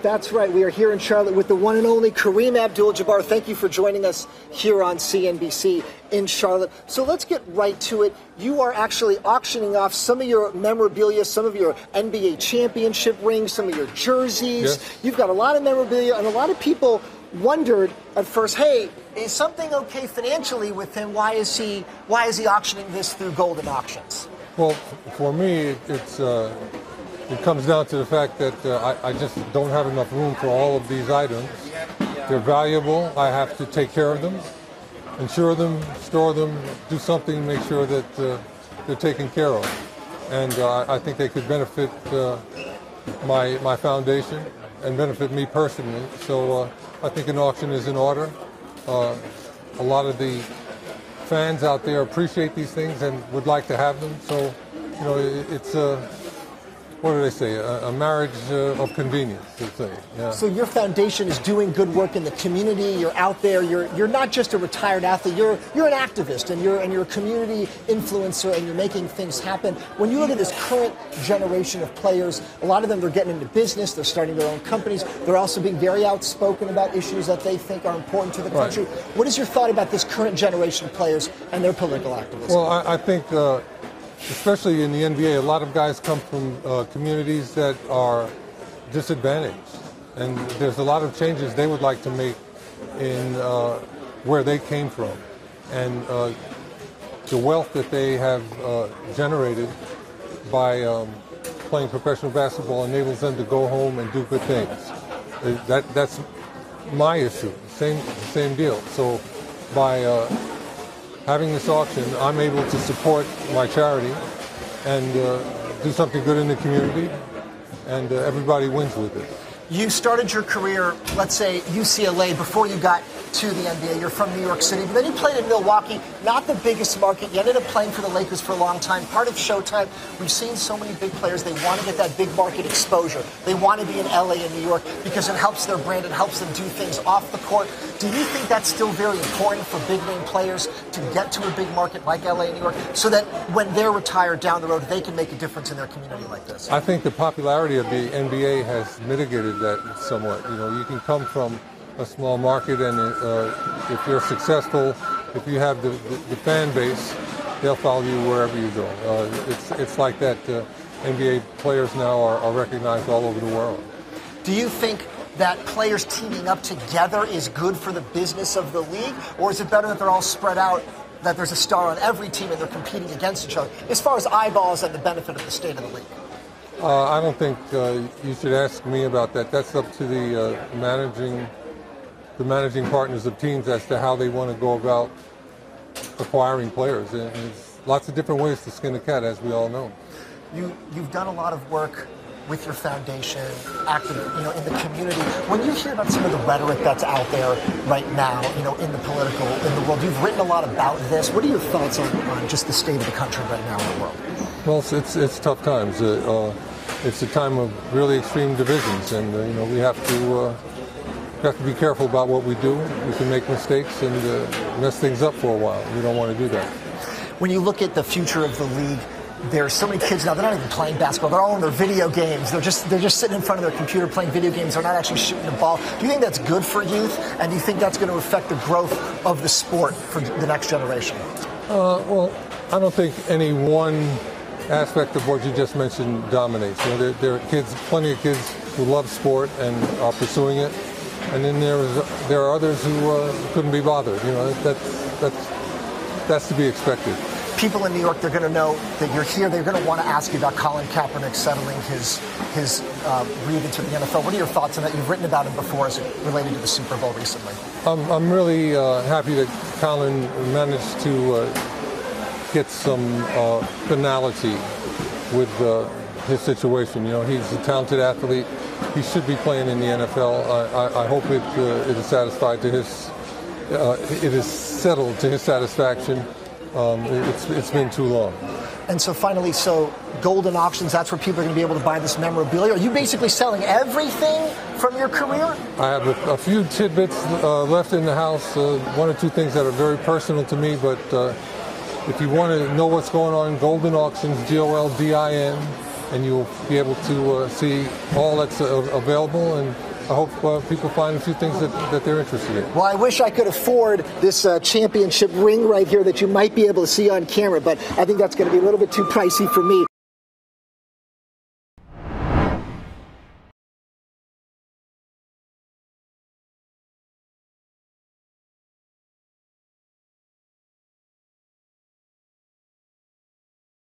That's right. We are here in Charlotte with the one and only Kareem Abdul-Jabbar. Thank you for joining us here on CNBC in Charlotte. So let's get right to it. You are actually auctioning off some of your memorabilia, some of your NBA championship rings, some of your jerseys. Yes. You've got a lot of memorabilia, and a lot of people wondered at first, hey, is something okay financially with him? Why is he auctioning this through Golden Auctions? Well, for me, it comes down to the fact that I just don't have enough room for all of these items. They're valuable. I have to take care of them, insure them, store them, do something to make sure that they're taken care of. And I think they could benefit my foundation and benefit me personally. So I think an auction is in order. A lot of the fans out there appreciate these things and would like to have them. So, you know, it's what do they say? A marriage of convenience, they say. Yeah. So your foundation is doing good work in the community. You're out there. You're not just a retired athlete. You're an activist, and you're a community influencer, and you're making things happen. When you look at this current generation of players, a lot of them are getting into business. They're starting their own companies. They're also being very outspoken about issues that they think are important to the country. Right. What is your thought about this current generation of players and their political activism? Well, I think. Especially in the NBA, a lot of guys come from communities that are disadvantaged. And there's a lot of changes they would like to make in where they came from. And the wealth that they have generated by playing professional basketball enables them to go home and do good things. That's my issue, same deal. So by having this auction, I'm able to support my charity and do something good in the community, and everybody wins with it. You started your career, let's say, UCLA before you got to the NBA. You're from New York City, but then you played in Milwaukee, not the biggest market. You ended up playing for the Lakers for a long time, part of Showtime. We've seen so many big players. They want to get that big market exposure. They want to be in LA and New York because it helps their brand. It helps them do things off the court. Do you think that's still very important for big-name players to get to a big market like LA and New York so that when they're retired down the road, they can make a difference in their community like this? I think the popularity of the NBA has mitigated that somewhat. You know, you can come from a small market, and if you're successful, if you have the fan base, they'll follow you wherever you go. It's like that. NBA players now are recognized all over the world. Do you think that players teaming up together is good for the business of the league, or is it better that they're all spread out, that there's a star on every team and they're competing against each other, as far as eyeballs and the benefit of the state of the league? I don't think you should ask me about that. That's up to the managing partners of teams as to how they want to go about acquiring players. And there's lots of different ways to skin a cat, as we all know. You've done a lot of work with your foundation, active, in the community. When you hear about some of the rhetoric that's out there right now, in the political, in the world, you've written a lot about this. What are your thoughts on just the state of the country right now in the world? Well, it's tough times. It's a time of really extreme divisions, and we have to be careful about what we do. We can make mistakes and mess things up for a while. We don't want to do that. When you look at the future of the league, there's so many kids now, they're not even playing basketball. They're all in their video games. They're just sitting in front of their computer playing video games. They're not actually shooting the ball. Do you think that's good for youth? And do you think that's going to affect the growth of the sport for the next generation? Well, I don't think any one aspect of what you just mentioned dominates. There are kids, plenty of kids who love sport and are pursuing it. And then there are others who couldn't be bothered. That's to be expected. People in New York, they're going to know that you're here. They're going to want to ask you about Colin Kaepernick settling his read into the NFL. What are your thoughts on that? You've written about him before as it related to the Super Bowl recently. I'm really happy that Colin managed to get some finality with his situation. He's a talented athlete. He should be playing in the NFL. I hope it is satisfied to his. It is settled to his satisfaction. It's been too long. And so finally, Golden Auctions, that's where people are going to be able to buy this memorabilia. Are you basically selling everything from your career? I have a few tidbits left in the house, one or two things that are very personal to me, but if you want to know what's going on, Golden Auctions, GOLDIN, and you'll be able to see all that's available, and I hope people find a few things that they're interested in. Well, I wish I could afford this championship ring right here that you might be able to see on camera, but I think that's going to be a little bit too pricey for me.